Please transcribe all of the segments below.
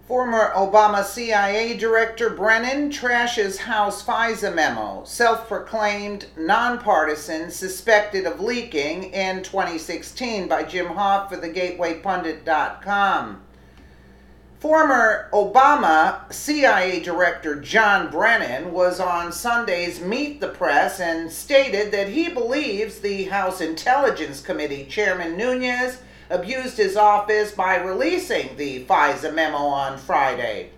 Former Obama CIA Director Brennan trashes House Fisa memo, self-proclaimed nonpartisan, suspected of leaking in 2016 by Jim Hoff for thegatewaypundit.com. Former Obama CIA Director John Brennan was on Sunday's Meet the Press and stated that he believes the House Intelligence Committee Chairman Nunes abused his office by releasing the Fisa memo on Friday.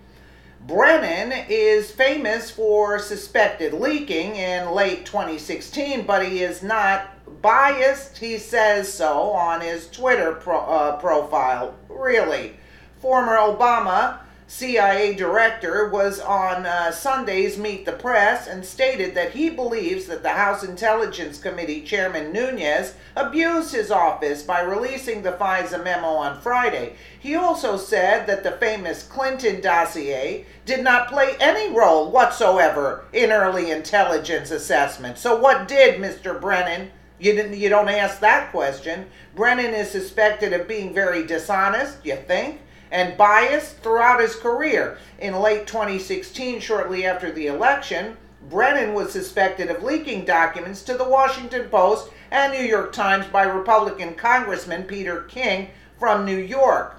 Brennan is famous for suspected leaking in late 2016, but he is not biased. He says so on his Twitter profile. Really. Former Obama CIA Director was on Sunday's Meet the Press and stated that he believes that the House Intelligence Committee Chairman Nunes abused his office by releasing the Fisa memo on Friday. He also said that the famous Clinton dossier did not play any role whatsoever in early intelligence assessment. So what did Mr. Brennan? You don't ask that question. Brennan is suspected of being very dishonest, you think, and biased throughout his career. In late 2016, shortly after the election, Brennan was suspected of leaking documents to the Washington Post and New York Times by Republican Congressman Peter King from New York.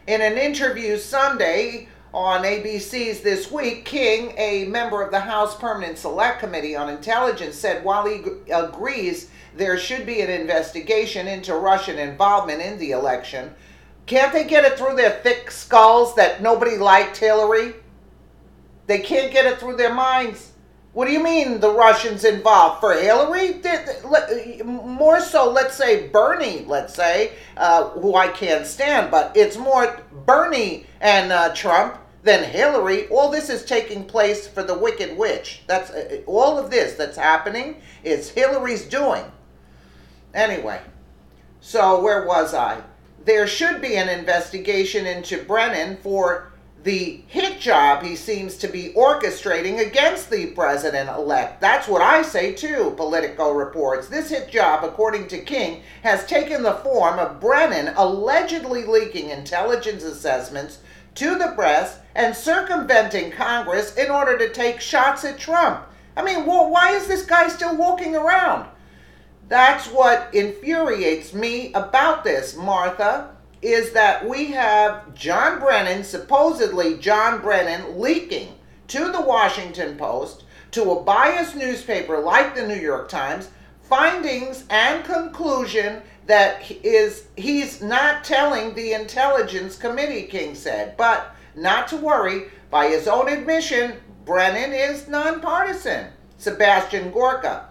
In an interview Sunday on ABC's This Week, King, a member of the House Permanent Select Committee on Intelligence, said while he agrees there should be an investigation into Russian involvement in the election, can't they get it through their thick skulls that nobody liked Hillary? They can't get it through their minds. What do you mean the Russians involved? For Hillary? More so, let's say Bernie, who I can't stand, but it's more Bernie and Trump than Hillary. All this is taking place for the Wicked Witch. That's all of this that's happening is Hillary's doing. Anyway, so where was I? There should be an investigation into Brennan for the hit job he seems to be orchestrating against the president-elect. That's what I say too, Politico reports. This hit job, according to King, has taken the form of Brennan allegedly leaking intelligence assessments to the press and circumventing Congress in order to take shots at Trump. I mean, why is this guy still walking around? That's what infuriates me about this, Martha, is that we have John Brennan, supposedly John Brennan, leaking to the Washington Post, to a biased newspaper like the New York Times, findings and conclusion that he's not telling the Intelligence Committee, King said. But not to worry, by his own admission, Brennan is nonpartisan. Sebastian Gorka.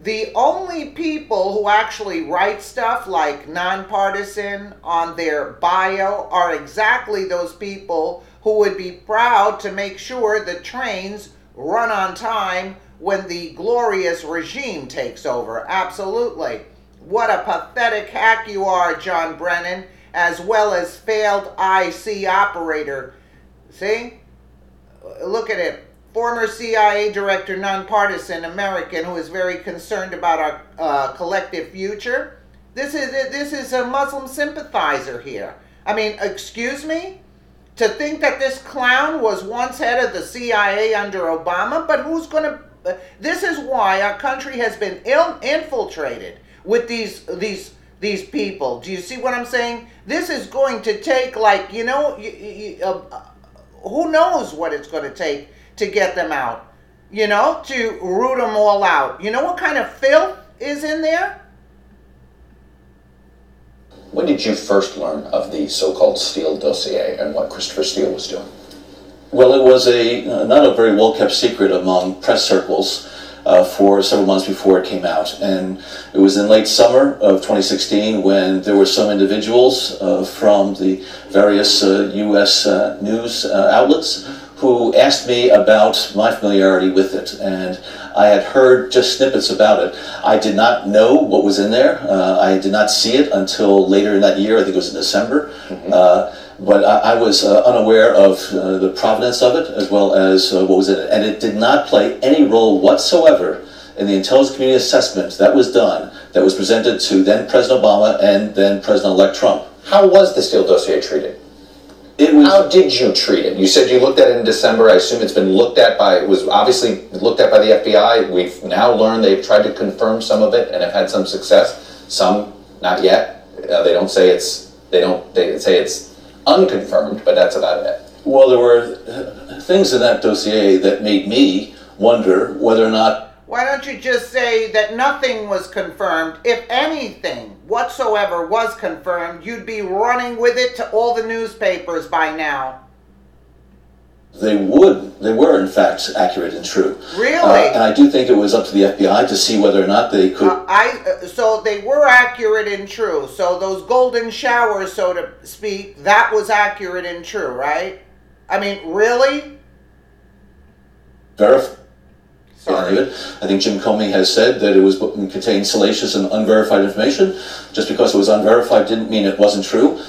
The only people who actually write stuff like nonpartisan on their bio are exactly those people who would be proud to make sure the trains run on time when the glorious regime takes over. Absolutely. What a pathetic hack you are, John Brennan, as well as failed IC operator. See? Look at it. Former CIA director, nonpartisan American who is very concerned about our collective future. This is a Muslim sympathizer here. I mean, excuse me? To think that this clown was once head of the CIA under Obama, but who's going to... This is why our country has been infiltrated with these people. Do you see what I'm saying? This is going to take, like, you know, who knows what it's going to take to get them out, you know, to root them all out. You know what kind of filth is in there? When did you first learn of the so-called Steele dossier and what Christopher Steele was doing? Well, it was not a very well-kept secret among press circles for several months before it came out. And it was in late summer of 2016 when there were some individuals from the various U.S. news outlets who asked me about my familiarity with it, and I had heard just snippets about it. I did not know what was in there. I did not see it until later in that year. I think it was in December. But I was unaware of the provenance of it as well as what was in it. And it did not play any role whatsoever in the intelligence community assessment that was done, that was presented to then President Obama and then President-elect Trump. How was the Steele dossier treated? It was. How did you treat it? You said you looked at it in December. I assume it's been looked at by, it was obviously looked at by the FBI. We've now learned they've tried to confirm some of it and have had some success. Some not yet. They don't say it's, they say it's unconfirmed, but that's about it. Well, there were things in that dossier that made me wonder whether or not. Why don't you just say that nothing was confirmed? If anything whatsoever was confirmed, you'd be running with it to all the newspapers by now. They were in fact accurate and true. Really? And I do think it was up to the FBI to see whether or not they could. So they were accurate and true. So those golden showers, so to speak, that was accurate and true, right? I mean, really? Sorry. I think Jim Comey has said that it contained salacious and unverified information. Just because it was unverified didn't mean it wasn't true.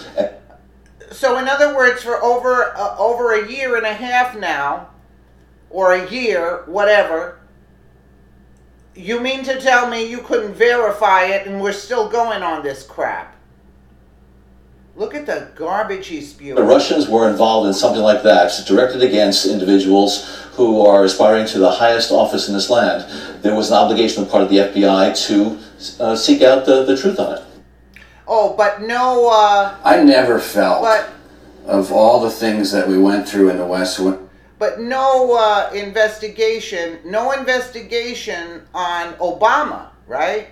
So in other words, for over a year and a half now, or a year, whatever, you mean to tell me you couldn't verify it and we're still going on this crap? Look at the garbage he's spewing. The Russians were involved in something like that, directed against individuals who are aspiring to the highest office in this land. There was an obligation on the part of the FBI to seek out the truth on it. Oh, but no... I never felt, of all the things that we went through in the West... But no investigation on Obama, right?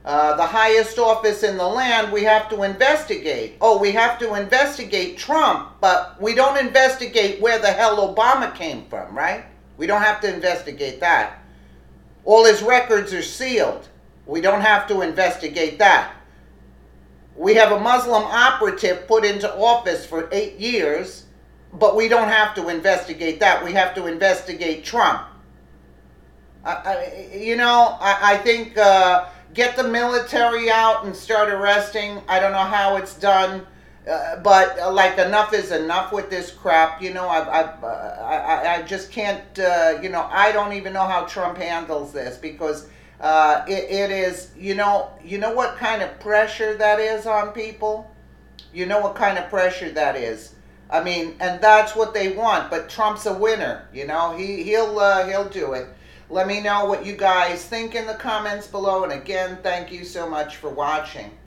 The highest office in the land, we have to investigate. Oh, we have to investigate Trump, but we don't investigate where the hell Obama came from, right? We don't have to investigate that. All his records are sealed. We don't have to investigate that. We have a Muslim operative put into office for 8 years, but we don't have to investigate that. We have to investigate Trump. I think... get the military out and start arresting. I don't know how it's done, but like enough is enough with this crap. I just can't. I don't even know how Trump handles this because it is. You know what kind of pressure that is on people. You know what kind of pressure that is. I mean, and that's what they want. But Trump's a winner. He'll do it. Let me know what you guys think in the comments below. And again, thank you so much for watching.